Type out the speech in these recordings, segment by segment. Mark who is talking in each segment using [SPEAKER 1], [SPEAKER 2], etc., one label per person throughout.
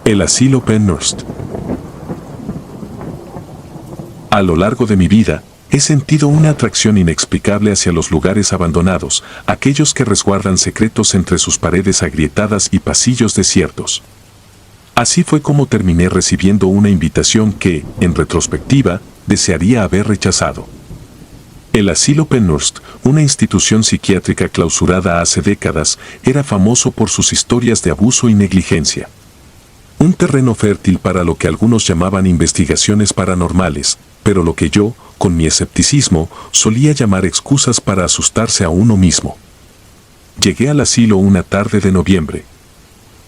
[SPEAKER 1] El asilo Penhurst. A lo largo de mi vida, he sentido una atracción inexplicable hacia los lugares abandonados, aquellos que resguardan secretos entre sus paredes agrietadas y pasillos desiertos. Así fue como terminé recibiendo una invitación que, en retrospectiva, desearía haber rechazado. El asilo Penhurst, una institución psiquiátrica clausurada hace décadas, era famoso por sus historias de abuso y negligencia. Un terreno fértil para lo que algunos llamaban investigaciones paranormales, pero lo que yo, con mi escepticismo, solía llamar excusas para asustarse a uno mismo. Llegué al asilo una tarde de noviembre.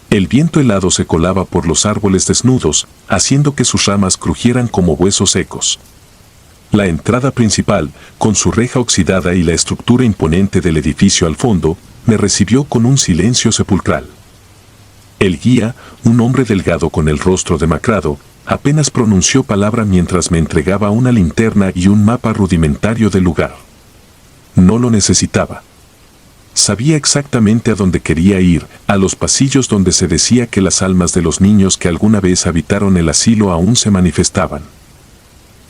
[SPEAKER 1] El viento helado se colaba por los árboles desnudos, haciendo que sus ramas crujieran como huesos secos. La entrada principal, con su reja oxidada y la estructura imponente del edificio al fondo, me recibió con un silencio sepulcral. El guía, un hombre delgado con el rostro demacrado, apenas pronunció palabra mientras me entregaba una linterna y un mapa rudimentario del lugar. No lo necesitaba. Sabía exactamente a dónde quería ir, a los pasillos donde se decía que las almas de los niños que alguna vez habitaron el asilo aún se manifestaban.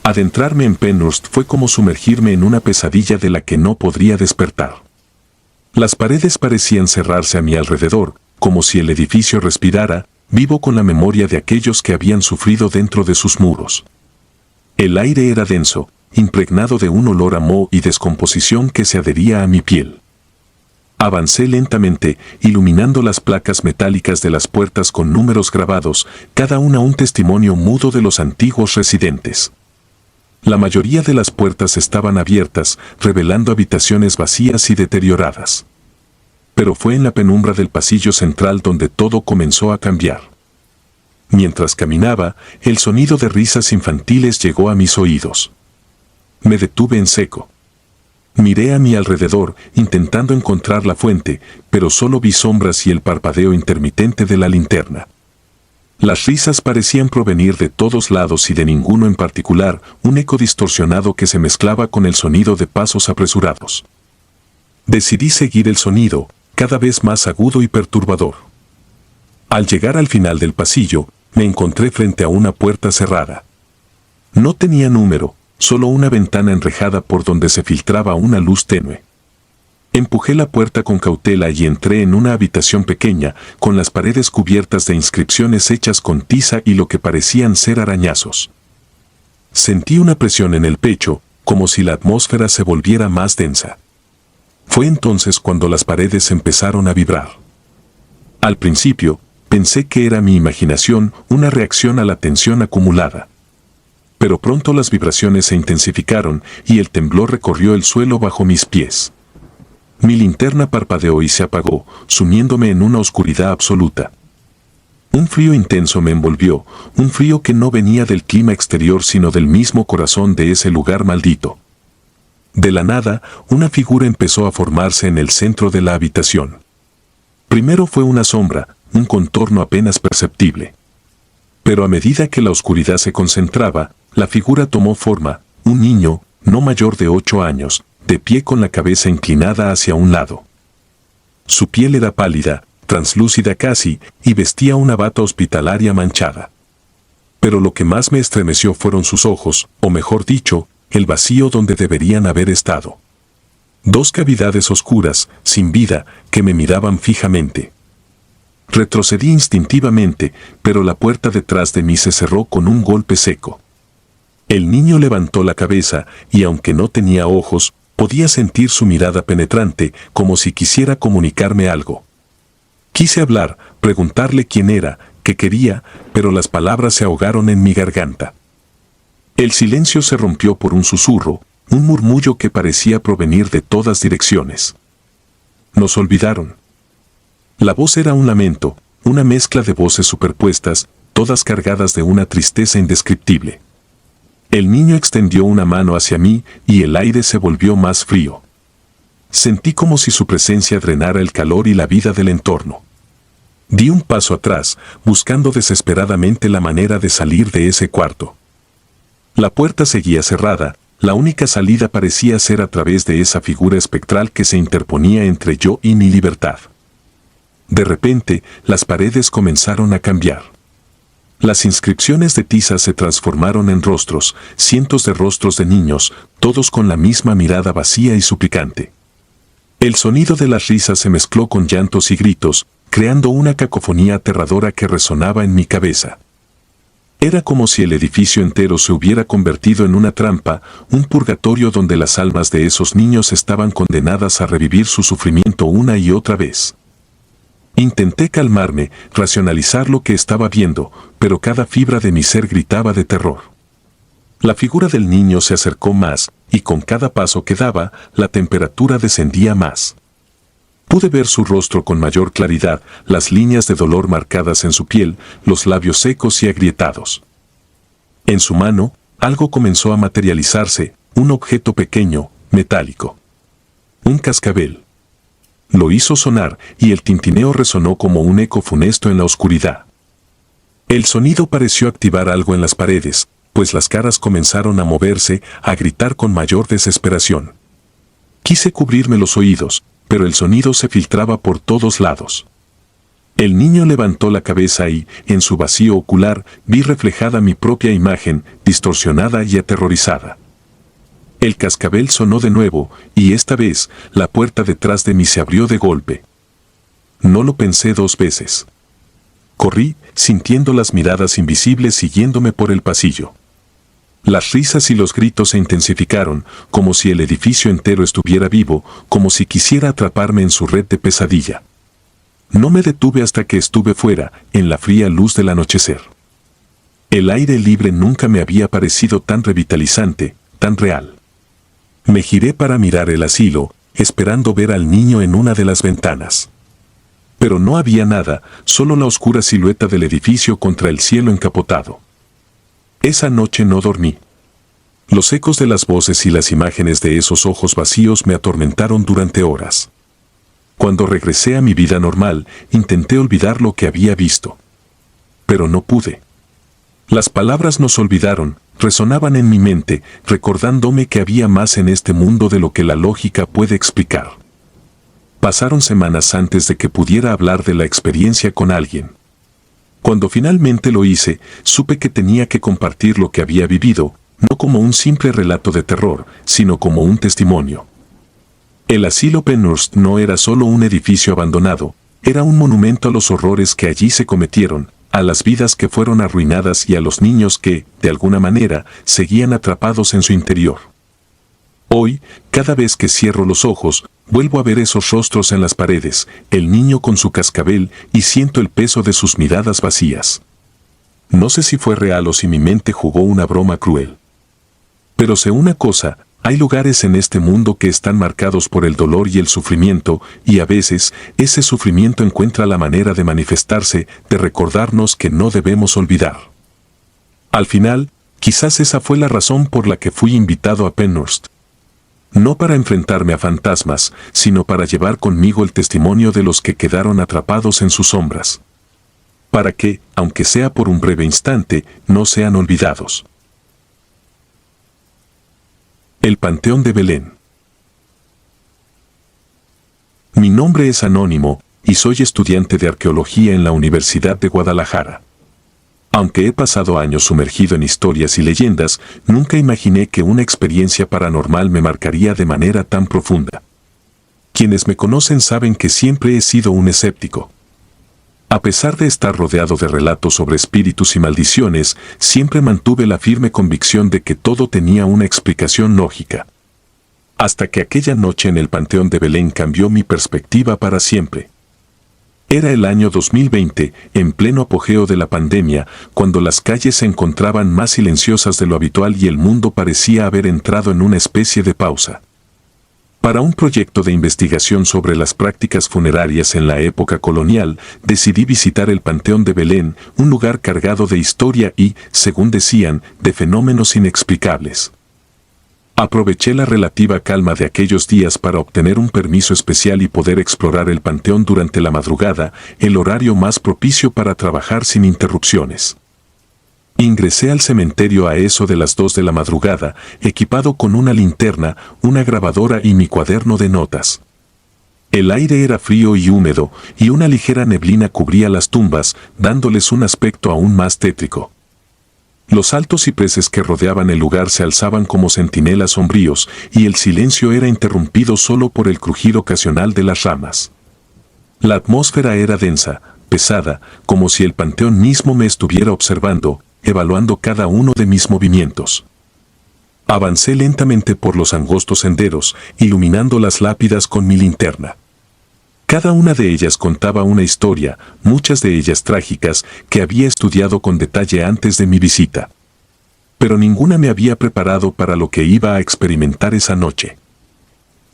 [SPEAKER 1] Adentrarme en Penhurst fue como sumergirme en una pesadilla de la que no podría despertar. Las paredes parecían cerrarse a mi alrededor, como si el edificio respirara, vivo con la memoria de aquellos que habían sufrido dentro de sus muros. El aire era denso, impregnado de un olor a moho y descomposición que se adhería a mi piel. Avancé lentamente, iluminando las placas metálicas de las puertas con números grabados, cada una un testimonio mudo de los antiguos residentes. La mayoría de las puertas estaban abiertas, revelando habitaciones vacías y deterioradas. Pero fue en la penumbra del pasillo central donde todo comenzó a cambiar. Mientras caminaba, el sonido de risas infantiles llegó a mis oídos. Me detuve en seco. Miré a mi alrededor, intentando encontrar la fuente, pero solo vi sombras y el parpadeo intermitente de la linterna. Las risas parecían provenir de todos lados y de ninguno en particular, un eco distorsionado que se mezclaba con el sonido de pasos apresurados. Decidí seguir el sonido, cada vez más agudo y perturbador. Al llegar al final del pasillo, me encontré frente a una puerta cerrada. No tenía número, solo una ventana enrejada por donde se filtraba una luz tenue. Empujé la puerta con cautela y entré en una habitación pequeña, con las paredes cubiertas de inscripciones hechas con tiza y lo que parecían ser arañazos. Sentí una presión en el pecho, como si la atmósfera se volviera más densa. Fue entonces cuando las paredes empezaron a vibrar. Al principio, pensé que era mi imaginación, una reacción a la tensión acumulada. Pero pronto las vibraciones se intensificaron y el temblor recorrió el suelo bajo mis pies. Mi linterna parpadeó y se apagó, sumiéndome en una oscuridad absoluta. Un frío intenso me envolvió, un frío que no venía del clima exterior sino del mismo corazón de ese lugar maldito. De la nada, una figura empezó a formarse en el centro de la habitación. Primero fue una sombra, un contorno apenas perceptible. Pero a medida que la oscuridad se concentraba, la figura tomó forma, un niño, no mayor de 8 años, de pie con la cabeza inclinada hacia un lado. Su piel era pálida, translúcida casi, y vestía una bata hospitalaria manchada. Pero lo que más me estremeció fueron sus ojos, o mejor dicho, el vacío donde deberían haber estado. 2 cavidades oscuras, sin vida, que me miraban fijamente. Retrocedí instintivamente, pero la puerta detrás de mí se cerró con un golpe seco. El niño levantó la cabeza, y aunque no tenía ojos, podía sentir su mirada penetrante, como si quisiera comunicarme algo. Quise hablar, preguntarle quién era, qué quería, pero las palabras se ahogaron en mi garganta. El silencio se rompió por un susurro, un murmullo que parecía provenir de todas direcciones. Nos olvidaron. La voz era un lamento, una mezcla de voces superpuestas, todas cargadas de una tristeza indescriptible. El niño extendió una mano hacia mí y el aire se volvió más frío. Sentí como si su presencia drenara el calor y la vida del entorno. Di un paso atrás, buscando desesperadamente la manera de salir de ese cuarto. La puerta seguía cerrada, la única salida parecía ser a través de esa figura espectral que se interponía entre yo y mi libertad. De repente, las paredes comenzaron a cambiar. Las inscripciones de tiza se transformaron en rostros, cientos de rostros de niños, todos con la misma mirada vacía y suplicante. El sonido de las risas se mezcló con llantos y gritos, creando una cacofonía aterradora que resonaba en mi cabeza. Era como si el edificio entero se hubiera convertido en una trampa, un purgatorio donde las almas de esos niños estaban condenadas a revivir su sufrimiento una y otra vez. Intenté calmarme, racionalizar lo que estaba viendo, pero cada fibra de mi ser gritaba de terror. La figura del niño se acercó más, y con cada paso que daba, la temperatura descendía más. Pude ver su rostro con mayor claridad, las líneas de dolor marcadas en su piel, los labios secos y agrietados. En su mano, algo comenzó a materializarse, un objeto pequeño, metálico. Un cascabel. Lo hizo sonar, y el tintineo resonó como un eco funesto en la oscuridad. El sonido pareció activar algo en las paredes, pues las caras comenzaron a moverse, a gritar con mayor desesperación. Quise cubrirme los oídos, pero el sonido se filtraba por todos lados. El niño levantó la cabeza y, en su vacío ocular, vi reflejada mi propia imagen, distorsionada y aterrorizada. El cascabel sonó de nuevo, y esta vez, la puerta detrás de mí se abrió de golpe. No lo pensé dos veces. Corrí, sintiendo las miradas invisibles siguiéndome por el pasillo. Las risas y los gritos se intensificaron, como si el edificio entero estuviera vivo, como si quisiera atraparme en su red de pesadilla. No me detuve hasta que estuve fuera, en la fría luz del anochecer. El aire libre nunca me había parecido tan revitalizante, tan real. Me giré para mirar el asilo, esperando ver al niño en una de las ventanas. Pero no había nada, solo la oscura silueta del edificio contra el cielo encapotado. Esa noche no dormí. Los ecos de las voces y las imágenes de esos ojos vacíos me atormentaron durante horas. Cuando regresé a mi vida normal, intenté olvidar lo que había visto. Pero no pude. Las palabras nos olvidaron, resonaban en mi mente, recordándome que había más en este mundo de lo que la lógica puede explicar. Pasaron semanas antes de que pudiera hablar de la experiencia con alguien. Cuando finalmente lo hice, supe que tenía que compartir lo que había vivido, no como un simple relato de terror, sino como un testimonio. El asilo Penhurst no era solo un edificio abandonado, era un monumento a los horrores que allí se cometieron, a las vidas que fueron arruinadas y a los niños que, de alguna manera, seguían atrapados en su interior. Hoy, cada vez que cierro los ojos, vuelvo a ver esos rostros en las paredes, el niño con su cascabel, y siento el peso de sus miradas vacías. No sé si fue real o si mi mente jugó una broma cruel. Pero sé una cosa, hay lugares en este mundo que están marcados por el dolor y el sufrimiento, y a veces, ese sufrimiento encuentra la manera de manifestarse, de recordarnos que no debemos olvidar. Al final, quizás esa fue la razón por la que fui invitado a Penhurst. No para enfrentarme a fantasmas, sino para llevar conmigo el testimonio de los que quedaron atrapados en sus sombras. Para que, aunque sea por un breve instante, no sean olvidados. El Panteón de Belén. Mi nombre es anónimo, y soy estudiante de arqueología en la Universidad de Guadalajara. Aunque he pasado años sumergido en historias y leyendas, nunca imaginé que una experiencia paranormal me marcaría de manera tan profunda. Quienes me conocen saben que siempre he sido un escéptico. A pesar de estar rodeado de relatos sobre espíritus y maldiciones, siempre mantuve la firme convicción de que todo tenía una explicación lógica. Hasta que aquella noche en el Panteón de Belén cambió mi perspectiva para siempre. Era el año 2020, en pleno apogeo de la pandemia, cuando las calles se encontraban más silenciosas de lo habitual y el mundo parecía haber entrado en una especie de pausa. Para un proyecto de investigación sobre las prácticas funerarias en la época colonial, decidí visitar el Panteón de Belén, un lugar cargado de historia y, según decían, de fenómenos inexplicables. Aproveché la relativa calma de aquellos días para obtener un permiso especial y poder explorar el panteón durante la madrugada, el horario más propicio para trabajar sin interrupciones. Ingresé al cementerio a eso de las 2 de la madrugada, equipado con una linterna, una grabadora y mi cuaderno de notas. El aire era frío y húmedo, y una ligera neblina cubría las tumbas, dándoles un aspecto aún más tétrico. Los altos cipreses que rodeaban el lugar se alzaban como centinelas sombríos, y el silencio era interrumpido solo por el crujir ocasional de las ramas. La atmósfera era densa, pesada, como si el panteón mismo me estuviera observando, evaluando cada uno de mis movimientos. Avancé lentamente por los angostos senderos, iluminando las lápidas con mi linterna. Cada una de ellas contaba una historia, muchas de ellas trágicas, que había estudiado con detalle antes de mi visita. Pero ninguna me había preparado para lo que iba a experimentar esa noche.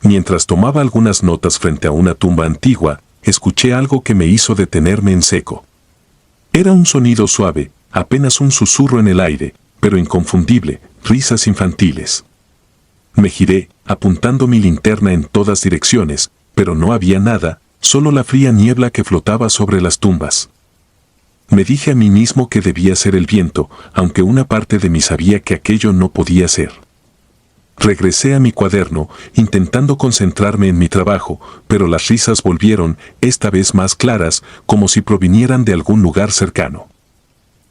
[SPEAKER 1] Mientras tomaba algunas notas frente a una tumba antigua, escuché algo que me hizo detenerme en seco. Era un sonido suave, apenas un susurro en el aire, pero inconfundible, risas infantiles. Me giré, apuntando mi linterna en todas direcciones, pero no había nada, solo la fría niebla que flotaba sobre las tumbas. Me dije a mí mismo que debía ser el viento, aunque una parte de mí sabía que aquello no podía ser. Regresé a mi cuaderno, intentando concentrarme en mi trabajo, pero las risas volvieron, esta vez más claras, como si provinieran de algún lugar cercano.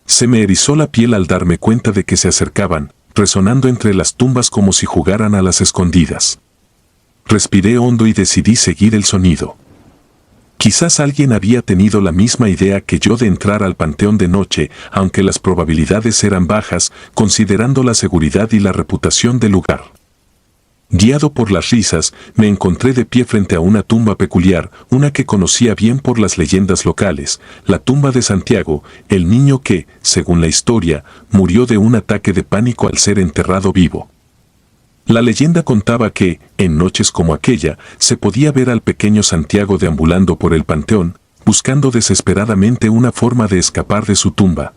[SPEAKER 1] Se me erizó la piel al darme cuenta de que se acercaban, resonando entre las tumbas como si jugaran a las escondidas. Respiré hondo y decidí seguir el sonido. Quizás alguien había tenido la misma idea que yo de entrar al panteón de noche, aunque las probabilidades eran bajas, considerando la seguridad y la reputación del lugar. Guiado por las risas, me encontré de pie frente a una tumba peculiar, una que conocía bien por las leyendas locales, la tumba de Santiago, el niño que, según la historia, murió de un ataque de pánico al ser enterrado vivo. La leyenda contaba que, en noches como aquella, se podía ver al pequeño Santiago deambulando por el panteón, buscando desesperadamente una forma de escapar de su tumba.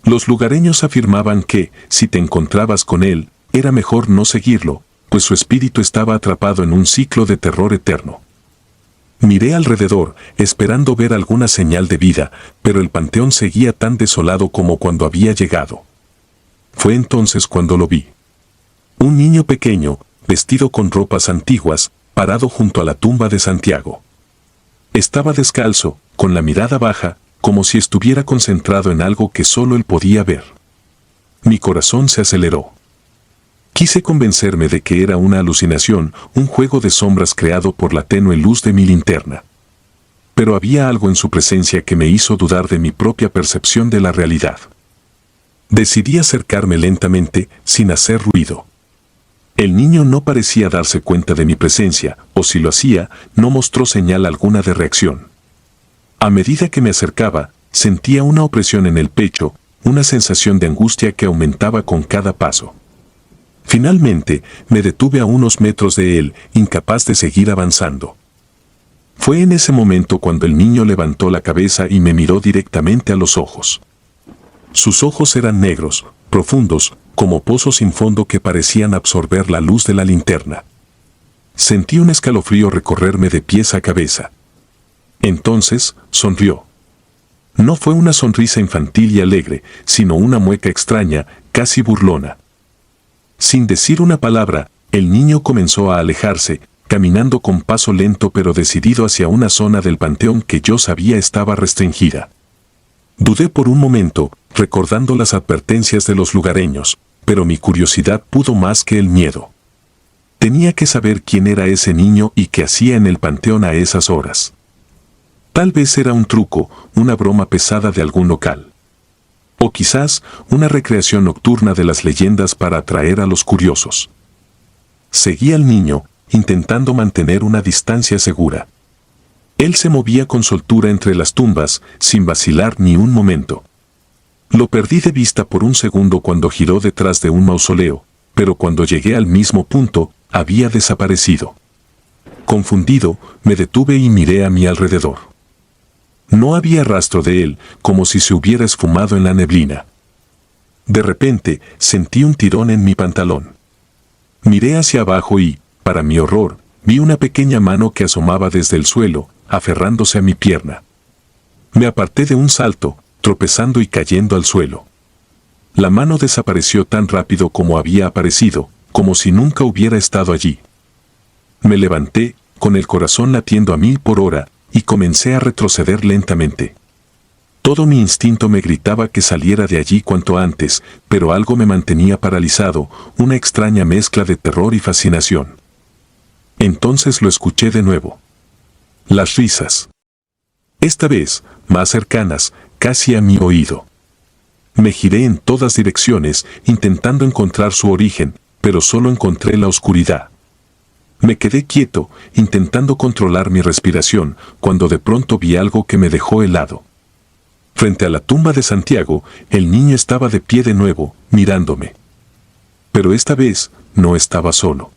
[SPEAKER 1] Los lugareños afirmaban que, si te encontrabas con él, era mejor no seguirlo, pues su espíritu estaba atrapado en un ciclo de terror eterno. Miré alrededor, esperando ver alguna señal de vida, pero el panteón seguía tan desolado como cuando había llegado. Fue entonces cuando lo vi. Un niño pequeño, vestido con ropas antiguas, parado junto a la tumba de Santiago. Estaba descalzo, con la mirada baja, como si estuviera concentrado en algo que solo él podía ver. Mi corazón se aceleró. Quise convencerme de que era una alucinación, un juego de sombras creado por la tenue luz de mi linterna. Pero había algo en su presencia que me hizo dudar de mi propia percepción de la realidad. Decidí acercarme lentamente, sin hacer ruido. El niño no parecía darse cuenta de mi presencia, o si lo hacía, no mostró señal alguna de reacción. A medida que me acercaba, sentía una opresión en el pecho, una sensación de angustia que aumentaba con cada paso. Finalmente, me detuve a unos metros de él, incapaz de seguir avanzando. Fue en ese momento cuando el niño levantó la cabeza y me miró directamente a los ojos. Sus ojos eran negros, profundos, como pozos sin fondo que parecían absorber la luz de la linterna. Sentí un escalofrío recorrerme de pies a cabeza. Entonces, sonrió. No fue una sonrisa infantil y alegre, sino una mueca extraña, casi burlona. Sin decir una palabra, el niño comenzó a alejarse, caminando con paso lento pero decidido hacia una zona del panteón que yo sabía estaba restringida. Dudé por un momento, recordando las advertencias de los lugareños, pero mi curiosidad pudo más que el miedo. Tenía que saber quién era ese niño y qué hacía en el panteón a esas horas. Tal vez era un truco, una broma pesada de algún local. O quizás una recreación nocturna de las leyendas para atraer a los curiosos. Seguí al niño, intentando mantener una distancia segura. Él se movía con soltura entre las tumbas, sin vacilar ni un momento. Lo perdí de vista por un segundo cuando giró detrás de un mausoleo, pero cuando llegué al mismo punto, había desaparecido. Confundido, me detuve y miré a mi alrededor. No había rastro de él, como si se hubiera esfumado en la neblina. De repente, sentí un tirón en mi pantalón. Miré hacia abajo y, para mi horror, vi una pequeña mano que asomaba desde el suelo, aferrándose a mi pierna. Me aparté de un salto, tropezando y cayendo al suelo. La mano desapareció tan rápido como había aparecido, como si nunca hubiera estado allí. Me levanté, con el corazón latiendo a 1000 por hora, y comencé a retroceder lentamente. Todo mi instinto me gritaba que saliera de allí cuanto antes, pero algo me mantenía paralizado, una extraña mezcla de terror y fascinación. Entonces lo escuché de nuevo. Las risas. Esta vez, más cercanas, casi a mi oído. Me giré en todas direcciones, intentando encontrar su origen, pero solo encontré la oscuridad. Me quedé quieto, intentando controlar mi respiración, cuando de pronto vi algo que me dejó helado. Frente a la tumba de Santiago, el niño estaba de pie de nuevo, mirándome. Pero esta vez, no estaba solo.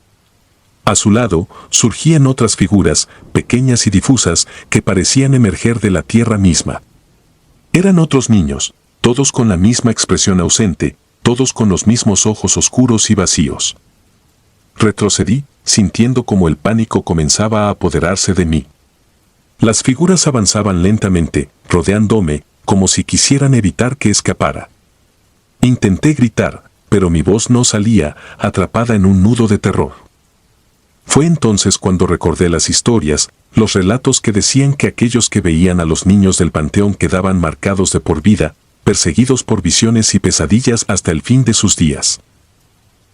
[SPEAKER 1] A su lado, surgían otras figuras, pequeñas y difusas, que parecían emerger de la tierra misma. Eran otros niños, todos con la misma expresión ausente, todos con los mismos ojos oscuros y vacíos. Retrocedí, sintiendo como el pánico comenzaba a apoderarse de mí. Las figuras avanzaban lentamente, rodeándome, como si quisieran evitar que escapara. Intenté gritar, pero mi voz no salía, atrapada en un nudo de terror. Fue entonces cuando recordé las historias, los relatos que decían que aquellos que veían a los niños del panteón quedaban marcados de por vida, perseguidos por visiones y pesadillas hasta el fin de sus días.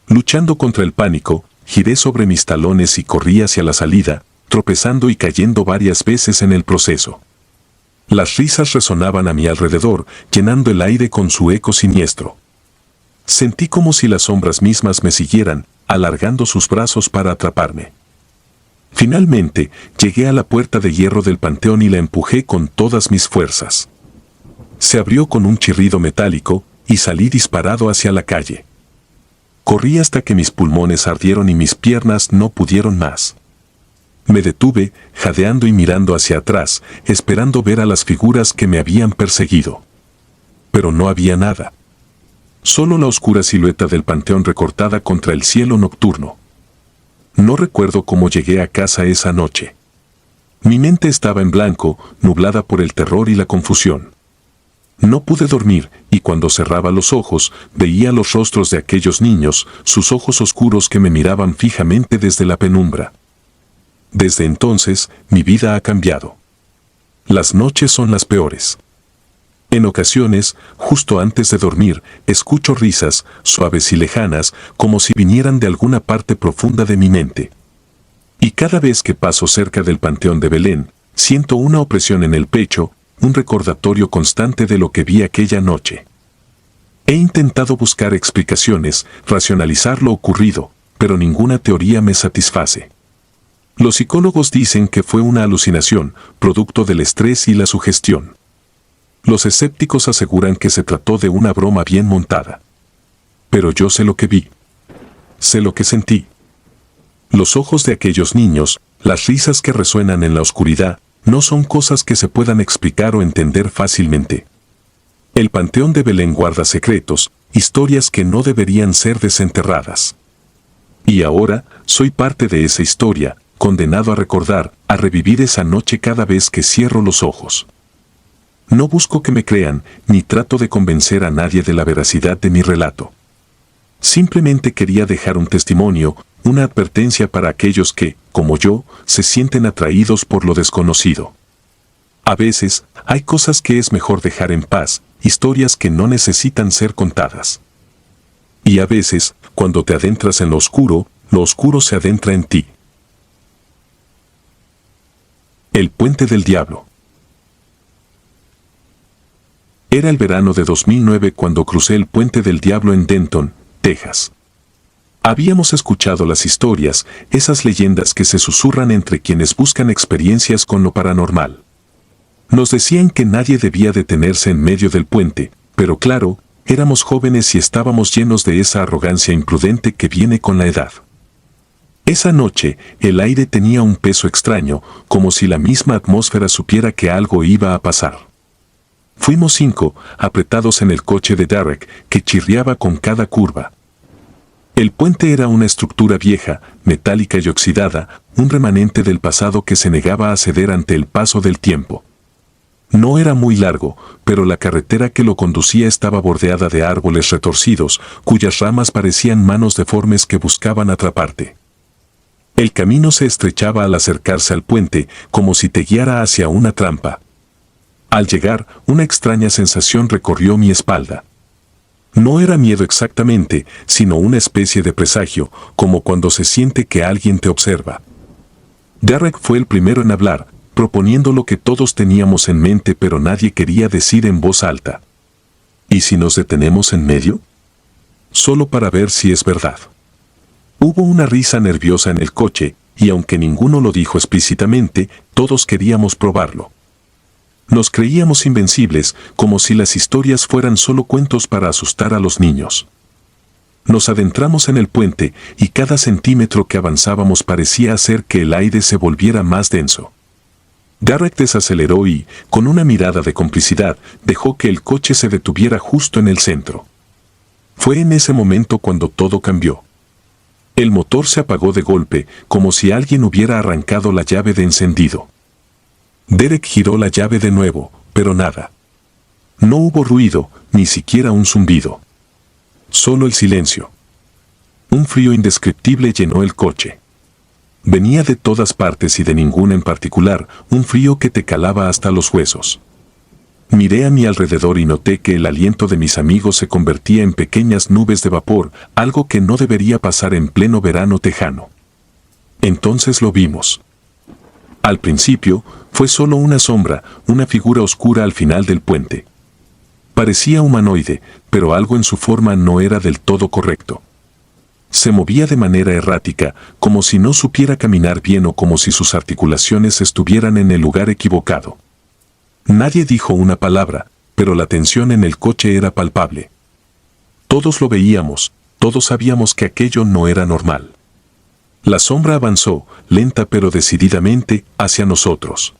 [SPEAKER 1] Luchando contra el pánico, giré sobre mis talones y corrí hacia la salida, tropezando y cayendo varias veces en el proceso. Las risas resonaban a mi alrededor, llenando el aire con su eco siniestro. Sentí como si las sombras mismas me siguieran, alargando sus brazos para atraparme. Finalmente, llegué a la puerta de hierro del panteón y la empujé con todas mis fuerzas. Se abrió con un chirrido metálico, y salí disparado hacia la calle. Corrí hasta que mis pulmones ardieron y mis piernas no pudieron más. Me detuve, jadeando y mirando hacia atrás, esperando ver a las figuras que me habían perseguido. Pero no había nada. Solo la oscura silueta del panteón recortada contra el cielo nocturno. No recuerdo cómo llegué a casa esa noche. Mi mente estaba en blanco, nublada por el terror y la confusión. No pude dormir, y cuando cerraba los ojos, veía los rostros de aquellos niños, sus ojos oscuros que me miraban fijamente desde la penumbra. Desde entonces, mi vida ha cambiado. Las noches son las peores. En ocasiones, justo antes de dormir, escucho risas, suaves y lejanas, como si vinieran de alguna parte profunda de mi mente. Y cada vez que paso cerca del Panteón de Belén, siento una opresión en el pecho, un recordatorio constante de lo que vi aquella noche. He intentado buscar explicaciones, racionalizar lo ocurrido, pero ninguna teoría me satisface. Los psicólogos dicen que fue una alucinación, producto del estrés y la sugestión. Los escépticos aseguran que se trató de una broma bien montada. Pero yo sé lo que vi. Sé lo que sentí. Los ojos de aquellos niños, las risas que resuenan en la oscuridad, no son cosas que se puedan explicar o entender fácilmente. El Panteón de Belén guarda secretos, historias que no deberían ser desenterradas. Y ahora, soy parte de esa historia, condenado a recordar, a revivir esa noche cada vez que cierro los ojos. No busco que me crean, ni trato de convencer a nadie de la veracidad de mi relato. Simplemente quería dejar un testimonio, una advertencia para aquellos que, como yo, se sienten atraídos por lo desconocido. A veces, hay cosas que es mejor dejar en paz, historias que no necesitan ser contadas. Y a veces, cuando te adentras en lo oscuro se adentra en ti. El Puente del Diablo. Era el verano de 2009 cuando crucé el Puente del Diablo en Denton, Texas. Habíamos escuchado las historias, esas leyendas que se susurran entre quienes buscan experiencias con lo paranormal. Nos decían que nadie debía detenerse en medio del puente, pero claro, éramos jóvenes y estábamos llenos de esa arrogancia imprudente que viene con la edad. Esa noche, el aire tenía un peso extraño, como si la misma atmósfera supiera que algo iba a pasar. Fuimos 5, apretados en el coche de Derek, que chirriaba con cada curva. El puente era una estructura vieja, metálica y oxidada, un remanente del pasado que se negaba a ceder ante el paso del tiempo. No era muy largo, pero la carretera que lo conducía estaba bordeada de árboles retorcidos, cuyas ramas parecían manos deformes que buscaban atraparte. El camino se estrechaba al acercarse al puente, como si te guiara hacia una trampa. Al llegar, una extraña sensación recorrió mi espalda. No era miedo exactamente, sino una especie de presagio, como cuando se siente que alguien te observa. Derek fue el primero en hablar, proponiendo lo que todos teníamos en mente pero nadie quería decir en voz alta. ¿Y si nos detenemos en medio? Solo para ver si es verdad. Hubo una risa nerviosa en el coche, y aunque ninguno lo dijo explícitamente, todos queríamos probarlo. Nos creíamos invencibles, como si las historias fueran solo cuentos para asustar a los niños. Nos adentramos en el puente, y cada centímetro que avanzábamos parecía hacer que el aire se volviera más denso. Derek desaceleró y, con una mirada de complicidad, dejó que el coche se detuviera justo en el centro. Fue en ese momento cuando todo cambió. El motor se apagó de golpe, como si alguien hubiera arrancado la llave de encendido. Derek giró la llave de nuevo, pero nada. No hubo ruido, ni siquiera un zumbido. Solo el silencio. Un frío indescriptible llenó el coche. Venía de todas partes y de ninguna en particular, un frío que te calaba hasta los huesos. Miré a mi alrededor y noté que el aliento de mis amigos se convertía en pequeñas nubes de vapor, algo que no debería pasar en pleno verano tejano. Entonces lo vimos. Al principio, fue solo una sombra, una figura oscura al final del puente. Parecía humanoide, pero algo en su forma no era del todo correcto. Se movía de manera errática, como si no supiera caminar bien o como si sus articulaciones estuvieran en el lugar equivocado. Nadie dijo una palabra, pero la tensión en el coche era palpable. Todos lo veíamos, todos sabíamos que aquello no era normal. La sombra avanzó, lenta pero decididamente, hacia nosotros.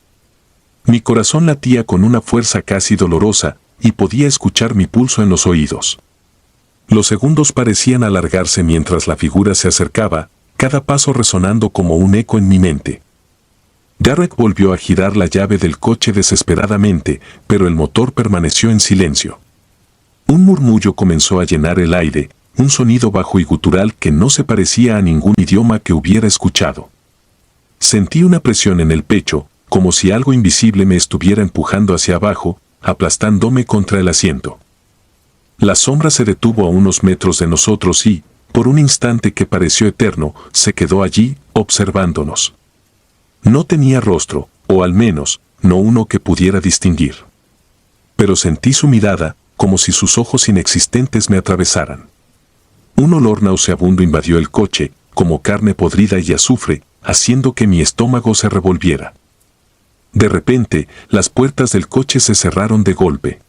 [SPEAKER 1] Mi corazón latía con una fuerza casi dolorosa, y podía escuchar mi pulso en los oídos. Los segundos parecían alargarse mientras la figura se acercaba, cada paso resonando como un eco en mi mente. Derek volvió a girar la llave del coche desesperadamente, pero el motor permaneció en silencio. Un murmullo comenzó a llenar el aire, un sonido bajo y gutural que no se parecía a ningún idioma que hubiera escuchado. Sentí una presión en el pecho, como si algo invisible me estuviera empujando hacia abajo, aplastándome contra el asiento. La sombra se detuvo a unos metros de nosotros y, por un instante que pareció eterno, se quedó allí, observándonos. No tenía rostro, o al menos, no uno que pudiera distinguir. Pero sentí su mirada, como si sus ojos inexistentes me atravesaran. Un olor nauseabundo invadió el coche, como carne podrida y azufre, haciendo que mi estómago se revolviera. De repente, las puertas del coche se cerraron de golpe.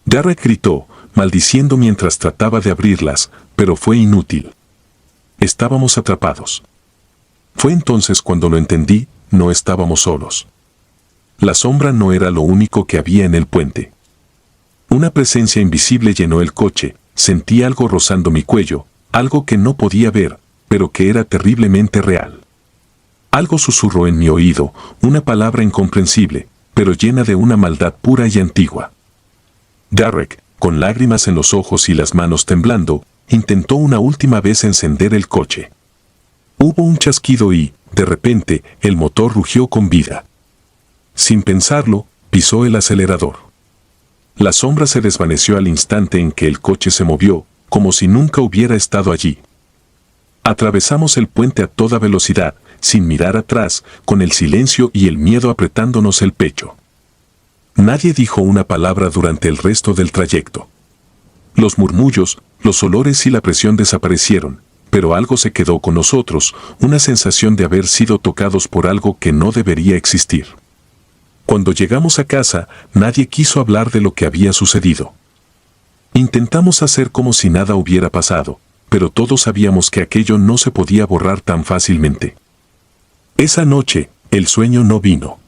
[SPEAKER 1] Derek gritó, maldiciendo mientras trataba de abrirlas, pero fue inútil. Estábamos atrapados. Fue entonces cuando lo entendí, no estábamos solos. La sombra no era lo único que había en el puente. Una presencia invisible llenó el coche, sentí algo rozando mi cuello, algo que no podía ver, pero que era terriblemente real. Algo susurró en mi oído, una palabra incomprensible, pero llena de una maldad pura y antigua. Derek, con lágrimas en los ojos y las manos temblando, intentó una última vez encender el coche. Hubo un chasquido y, de repente, el motor rugió con vida. Sin pensarlo, pisó el acelerador. La sombra se desvaneció al instante en que el coche se movió, como si nunca hubiera estado allí. Atravesamos el puente a toda velocidad, sin mirar atrás, con el silencio y el miedo apretándonos el pecho. Nadie dijo una palabra durante el resto del trayecto. Los murmullos, los olores y la presión desaparecieron, pero algo se quedó con nosotros, una sensación de haber sido tocados por algo que no debería existir. Cuando llegamos a casa, nadie quiso hablar de lo que había sucedido. Intentamos hacer como si nada hubiera pasado, pero todos sabíamos que aquello no se podía borrar tan fácilmente. Esa noche, el sueño no vino.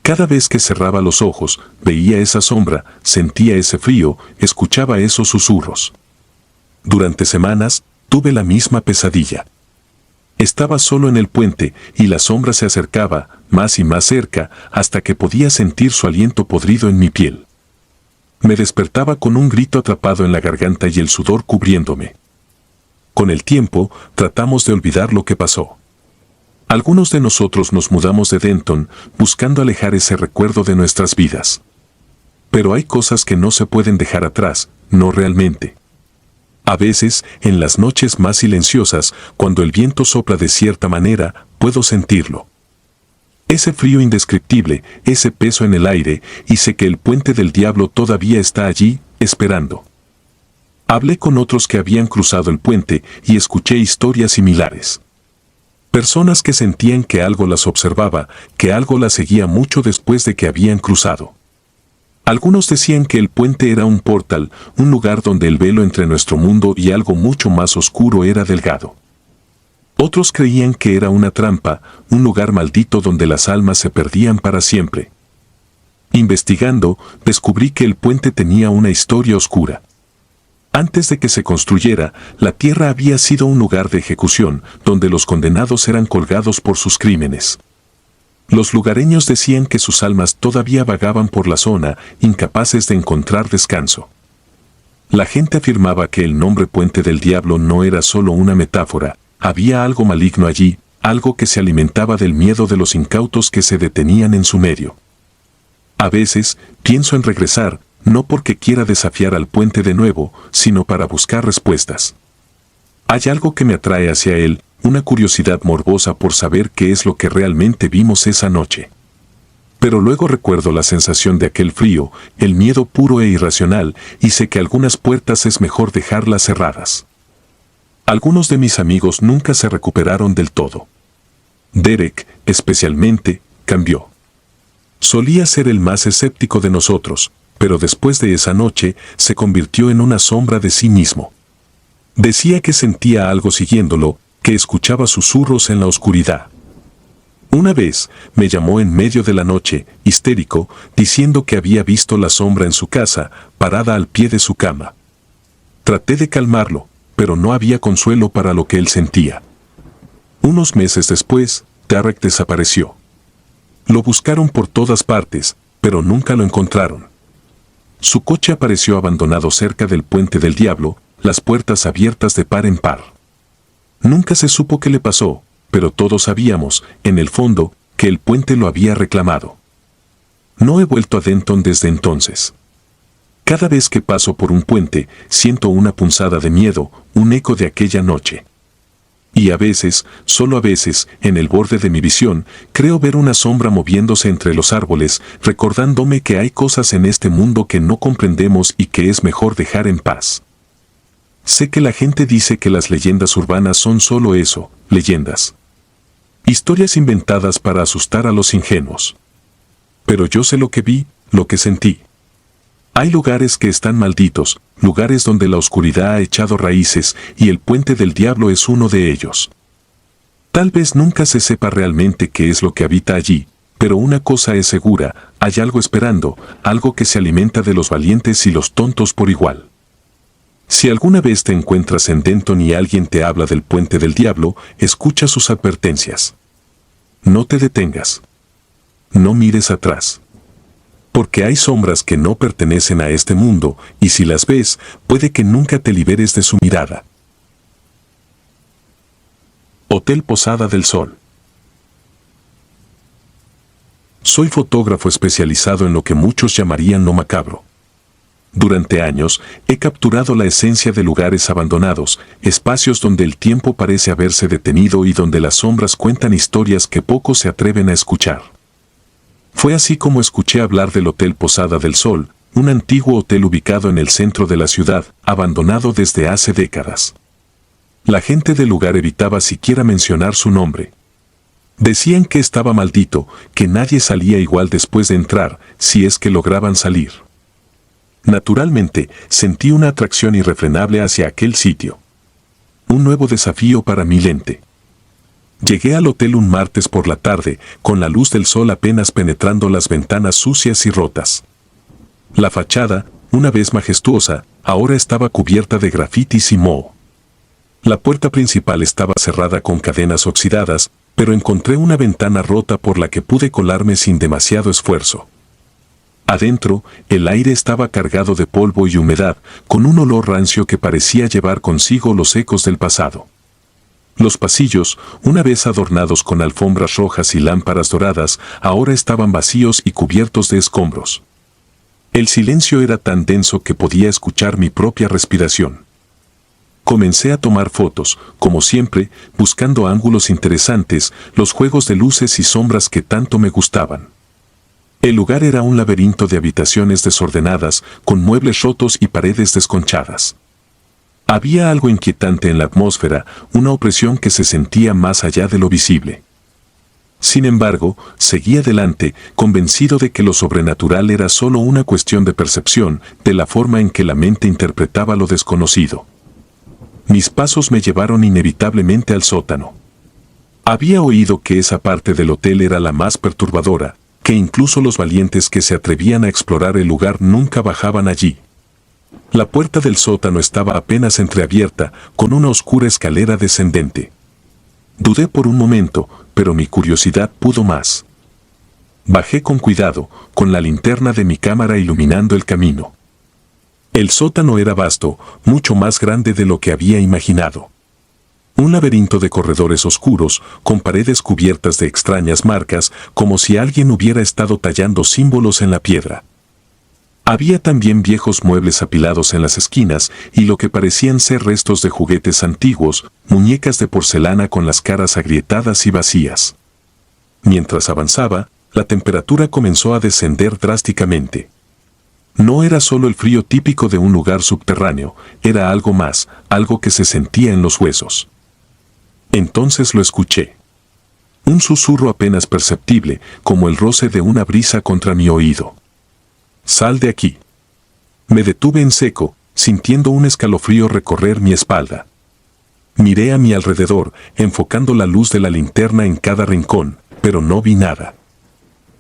[SPEAKER 1] Cada vez que cerraba los ojos, veía esa sombra, sentía ese frío, escuchaba esos susurros. Durante semanas, tuve la misma pesadilla. Estaba solo en el puente, y la sombra se acercaba, más y más cerca, hasta que podía sentir su aliento podrido en mi piel. Me despertaba con un grito atrapado en la garganta y el sudor cubriéndome. Con el tiempo, tratamos de olvidar lo que pasó. Algunos de nosotros nos mudamos de Denton buscando alejar ese recuerdo de nuestras vidas. Pero hay cosas que no se pueden dejar atrás, no realmente. A veces, en las noches más silenciosas, cuando el viento sopla de cierta manera, puedo sentirlo. Ese frío indescriptible, ese peso en el aire, y sé que el puente del diablo todavía está allí, esperando. Hablé con otros que habían cruzado el puente y escuché historias similares. Personas que sentían que algo las observaba, que algo las seguía mucho después de que habían cruzado. Algunos decían que el puente era un portal, un lugar donde el velo entre nuestro mundo y algo mucho más oscuro era delgado. Otros creían que era una trampa, un lugar maldito donde las almas se perdían para siempre. Investigando, descubrí que el puente tenía una historia oscura. Antes de que se construyera, la tierra había sido un lugar de ejecución, donde los condenados eran colgados por sus crímenes. Los lugareños decían que sus almas todavía vagaban por la zona, incapaces de encontrar descanso. La gente afirmaba que el nombre Puente del Diablo no era solo una metáfora, había algo maligno allí, algo que se alimentaba del miedo de los incautos que se detenían en su medio. A veces, pienso en regresar, no porque quiera desafiar al puente de nuevo, sino para buscar respuestas. Hay algo que me atrae hacia él, una curiosidad morbosa por saber qué es lo que realmente vimos esa noche. Pero luego recuerdo la sensación de aquel frío, el miedo puro e irracional, y sé que algunas puertas es mejor dejarlas cerradas. Algunos de mis amigos nunca se recuperaron del todo. Derek, especialmente, cambió. Solía ser el más escéptico de nosotros, pero después de esa noche se convirtió en una sombra de sí mismo. Decía que sentía algo siguiéndolo, que escuchaba susurros en la oscuridad. Una vez me llamó en medio de la noche, histérico, diciendo que había visto la sombra en su casa, parada al pie de su cama. Traté de calmarlo, pero no había consuelo para lo que él sentía. Unos meses después, Derek desapareció. Lo buscaron por todas partes, pero nunca lo encontraron. Su coche apareció abandonado cerca del Puente del Diablo, las puertas abiertas de par en par. Nunca se supo qué le pasó, pero todos sabíamos, en el fondo, que el puente lo había reclamado. No he vuelto a Denton desde entonces. Cada vez que paso por un puente, siento una punzada de miedo, un eco de aquella noche. Y a veces, solo a veces, en el borde de mi visión, creo ver una sombra moviéndose entre los árboles, recordándome que hay cosas en este mundo que no comprendemos y que es mejor dejar en paz. Sé que la gente dice que las leyendas urbanas son solo eso, leyendas. Historias inventadas para asustar a los ingenuos. Pero yo sé lo que vi, lo que sentí. Hay lugares que están malditos, lugares donde la oscuridad ha echado raíces y el Puente del Diablo es uno de ellos. Tal vez nunca se sepa realmente qué es lo que habita allí, pero una cosa es segura, hay algo esperando, algo que se alimenta de los valientes y los tontos por igual. Si alguna vez te encuentras en Denton y alguien te habla del Puente del Diablo, escucha sus advertencias. No te detengas. No mires atrás. Porque hay sombras que no pertenecen a este mundo, y si las ves, puede que nunca te liberes de su mirada. Hotel Posada del Sol. Soy fotógrafo especializado en lo que muchos llamarían lo macabro. Durante años, he capturado la esencia de lugares abandonados, espacios donde el tiempo parece haberse detenido y donde las sombras cuentan historias que pocos se atreven a escuchar. Fue así como escuché hablar del Hotel Posada del Sol, un antiguo hotel ubicado en el centro de la ciudad, abandonado desde hace décadas. La gente del lugar evitaba siquiera mencionar su nombre. Decían que estaba maldito, que nadie salía igual después de entrar, si es que lograban salir. Naturalmente, sentí una atracción irrefrenable hacia aquel sitio. Un nuevo desafío para mi lente. Llegué al hotel un martes por la tarde, con la luz del sol apenas penetrando las ventanas sucias y rotas. La fachada, una vez majestuosa, ahora estaba cubierta de grafitis y moho. La puerta principal estaba cerrada con cadenas oxidadas, pero encontré una ventana rota por la que pude colarme sin demasiado esfuerzo. Adentro, el aire estaba cargado de polvo y humedad, con un olor rancio que parecía llevar consigo los ecos del pasado. Los pasillos, una vez adornados con alfombras rojas y lámparas doradas, ahora estaban vacíos y cubiertos de escombros. El silencio era tan denso que podía escuchar mi propia respiración. Comencé a tomar fotos, como siempre, buscando ángulos interesantes, los juegos de luces y sombras que tanto me gustaban. El lugar era un laberinto de habitaciones desordenadas, con muebles rotos y paredes desconchadas. Había algo inquietante en la atmósfera, una opresión que se sentía más allá de lo visible. Sin embargo, seguí adelante, convencido de que lo sobrenatural era solo una cuestión de percepción, de la forma en que la mente interpretaba lo desconocido. Mis pasos me llevaron inevitablemente al sótano. Había oído que esa parte del hotel era la más perturbadora, que incluso los valientes que se atrevían a explorar el lugar nunca bajaban allí. La puerta del sótano estaba apenas entreabierta, con una oscura escalera descendente. Dudé por un momento, pero mi curiosidad pudo más. Bajé con cuidado, con la linterna de mi cámara iluminando el camino. El sótano era vasto, mucho más grande de lo que había imaginado. Un laberinto de corredores oscuros, con paredes cubiertas de extrañas marcas, como si alguien hubiera estado tallando símbolos en la piedra. Había también viejos muebles apilados en las esquinas y lo que parecían ser restos de juguetes antiguos, muñecas de porcelana con las caras agrietadas y vacías. Mientras avanzaba, la temperatura comenzó a descender drásticamente. No era solo el frío típico de un lugar subterráneo, era algo más, algo que se sentía en los huesos. Entonces lo escuché. Un susurro apenas perceptible, como el roce de una brisa contra mi oído. «Sal de aquí». Me detuve en seco, sintiendo un escalofrío recorrer mi espalda. Miré a mi alrededor, enfocando la luz de la linterna en cada rincón, pero no vi nada.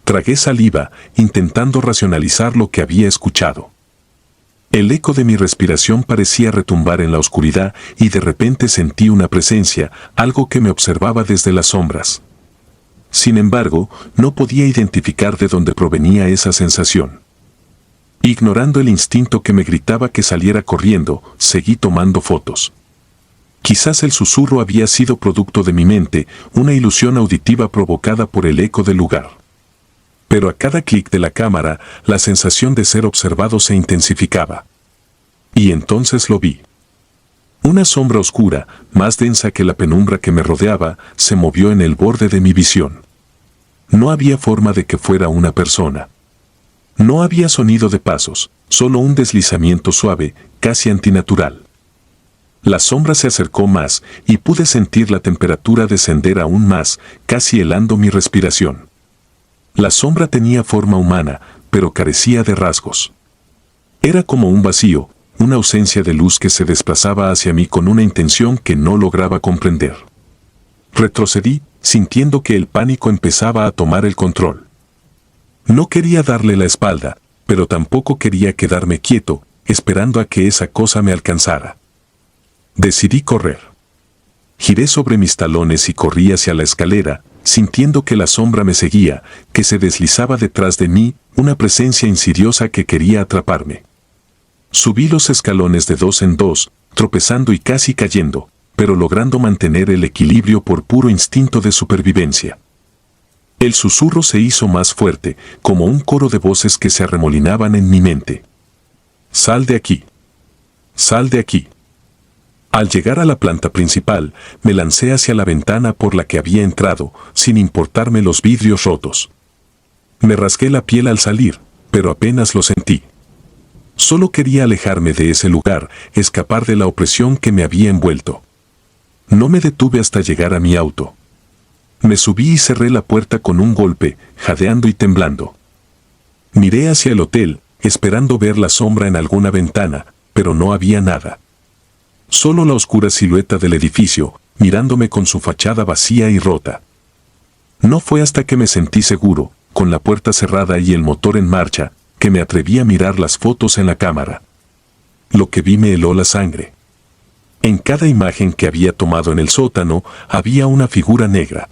[SPEAKER 1] Tragué saliva, intentando racionalizar lo que había escuchado. El eco de mi respiración parecía retumbar en la oscuridad y de repente sentí una presencia, algo que me observaba desde las sombras. Sin embargo, no podía identificar de dónde provenía esa sensación. Ignorando el instinto que me gritaba que saliera corriendo, seguí tomando fotos. Quizás el susurro había sido producto de mi mente, una ilusión auditiva provocada por el eco del lugar. Pero a cada clic de la cámara, la sensación de ser observado se intensificaba. Y entonces lo vi. Una sombra oscura, más densa que la penumbra que me rodeaba, se movió en el borde de mi visión. No había forma de que fuera una persona. No había sonido de pasos, solo un deslizamiento suave, casi antinatural. La sombra se acercó más y pude sentir la temperatura descender aún más, casi helando mi respiración. La sombra tenía forma humana, pero carecía de rasgos. Era como un vacío, una ausencia de luz que se desplazaba hacia mí con una intención que no lograba comprender. Retrocedí, sintiendo que el pánico empezaba a tomar el control. No quería darle la espalda, pero tampoco quería quedarme quieto, esperando a que esa cosa me alcanzara. Decidí correr. Giré sobre mis talones y corrí hacia la escalera, sintiendo que la sombra me seguía, que se deslizaba detrás de mí, una presencia insidiosa que quería atraparme. Subí los escalones de 2 en 2, tropezando y casi cayendo, pero logrando mantener el equilibrio por puro instinto de supervivencia. El susurro se hizo más fuerte, como un coro de voces que se arremolinaban en mi mente. «Sal de aquí. Sal de aquí». Al llegar a la planta principal, me lancé hacia la ventana por la que había entrado, sin importarme los vidrios rotos. Me rasgué la piel al salir, pero apenas lo sentí. Solo quería alejarme de ese lugar, escapar de la opresión que me había envuelto. No me detuve hasta llegar a mi auto. Me subí y cerré la puerta con un golpe, jadeando y temblando. Miré hacia el hotel, esperando ver la sombra en alguna ventana, pero no había nada. Solo la oscura silueta del edificio, mirándome con su fachada vacía y rota. No fue hasta que me sentí seguro, con la puerta cerrada y el motor en marcha, que me atreví a mirar las fotos en la cámara. Lo que vi me heló la sangre. En cada imagen que había tomado en el sótano, había una figura negra.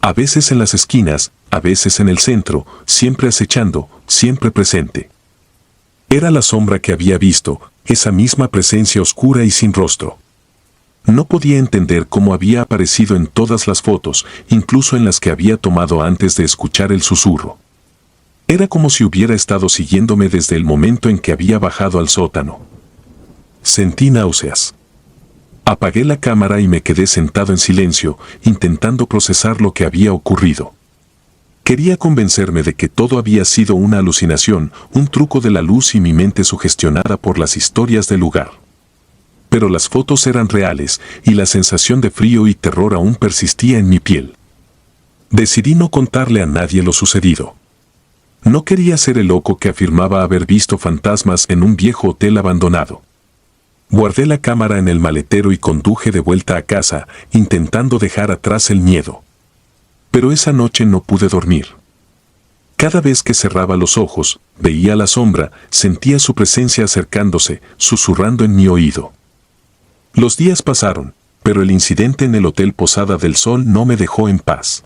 [SPEAKER 1] A veces en las esquinas, a veces en el centro, siempre acechando, siempre presente. Era la sombra que había visto, esa misma presencia oscura y sin rostro. No podía entender cómo había aparecido en todas las fotos, incluso en las que había tomado antes de escuchar el susurro. Era como si hubiera estado siguiéndome desde el momento en que había bajado al sótano. Sentí náuseas. Apagué la cámara y me quedé sentado en silencio, intentando procesar lo que había ocurrido. Quería convencerme de que todo había sido una alucinación, un truco de la luz y mi mente sugestionada por las historias del lugar. Pero las fotos eran reales y la sensación de frío y terror aún persistía en mi piel. Decidí no contarle a nadie lo sucedido. No quería ser el loco que afirmaba haber visto fantasmas en un viejo hotel abandonado. Guardé la cámara en el maletero y conduje de vuelta a casa, intentando dejar atrás el miedo. Pero esa noche no pude dormir. Cada vez que cerraba los ojos, veía la sombra, sentía su presencia acercándose, susurrando en mi oído. Los días pasaron, pero el incidente en el Hotel Posada del Sol no me dejó en paz.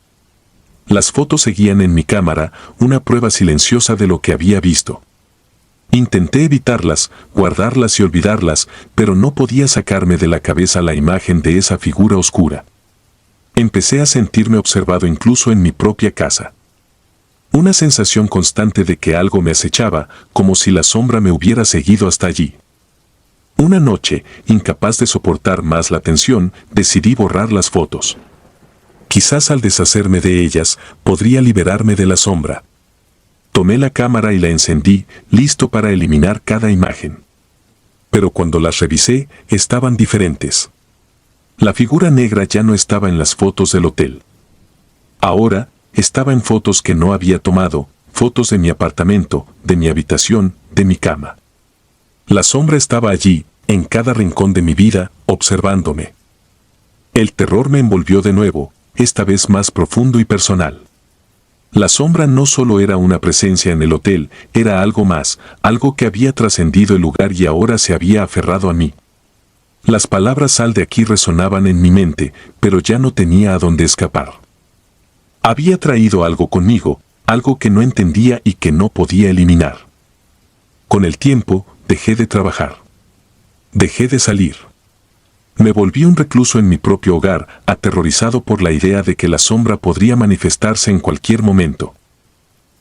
[SPEAKER 1] Las fotos seguían en mi cámara, una prueba silenciosa de lo que había visto. Intenté evitarlas, guardarlas y olvidarlas, pero no podía sacarme de la cabeza la imagen de esa figura oscura. Empecé a sentirme observado incluso en mi propia casa. Una sensación constante de que algo me acechaba, como si la sombra me hubiera seguido hasta allí. Una noche, incapaz de soportar más la tensión, decidí borrar las fotos. Quizás al deshacerme de ellas, podría liberarme de la sombra. Tomé la cámara y la encendí, listo para eliminar cada imagen. Pero cuando las revisé, estaban diferentes. La figura negra ya no estaba en las fotos del hotel. Ahora, estaba en fotos que no había tomado, fotos de mi apartamento, de mi habitación, de mi cama. La sombra estaba allí, en cada rincón de mi vida, observándome. El terror me envolvió de nuevo, esta vez más profundo y personal. La sombra no solo era una presencia en el hotel, era algo más, algo que había trascendido el lugar y ahora se había aferrado a mí. Las palabras "sal de aquí" resonaban en mi mente, pero ya no tenía a dónde escapar. Había traído algo conmigo, algo que no entendía y que no podía eliminar. Con el tiempo, dejé de trabajar. Dejé de salir. Me volví un recluso en mi propio hogar, aterrorizado por la idea de que la sombra podría manifestarse en cualquier momento.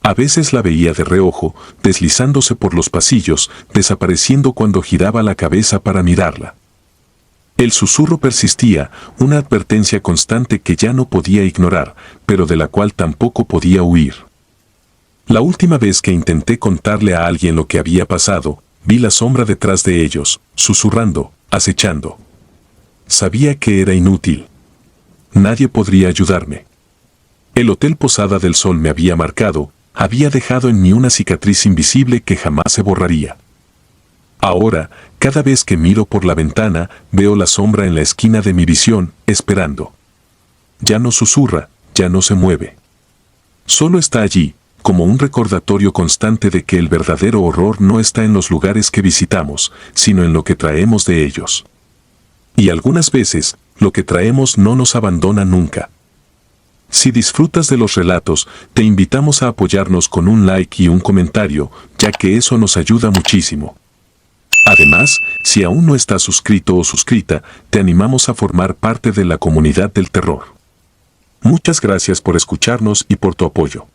[SPEAKER 1] A veces la veía de reojo, deslizándose por los pasillos, desapareciendo cuando giraba la cabeza para mirarla. El susurro persistía, una advertencia constante que ya no podía ignorar, pero de la cual tampoco podía huir. La última vez que intenté contarle a alguien lo que había pasado, vi la sombra detrás de ellos, susurrando, acechando. Sabía que era inútil. Nadie podría ayudarme. El Hotel Posada del Sol me había marcado, había dejado en mí una cicatriz invisible que jamás se borraría. Ahora, cada vez que miro por la ventana, veo la sombra en la esquina de mi visión, esperando. Ya no susurra, ya no se mueve. Solo está allí, como un recordatorio constante de que el verdadero horror no está en los lugares que visitamos, sino en lo que traemos de ellos. Y algunas veces, lo que traemos no nos abandona nunca. Si disfrutas de los relatos, te invitamos a apoyarnos con un like y un comentario, ya que eso nos ayuda muchísimo. Además, si aún no estás suscrito o suscrita, te animamos a formar parte de la comunidad del terror. Muchas gracias por escucharnos y por tu apoyo.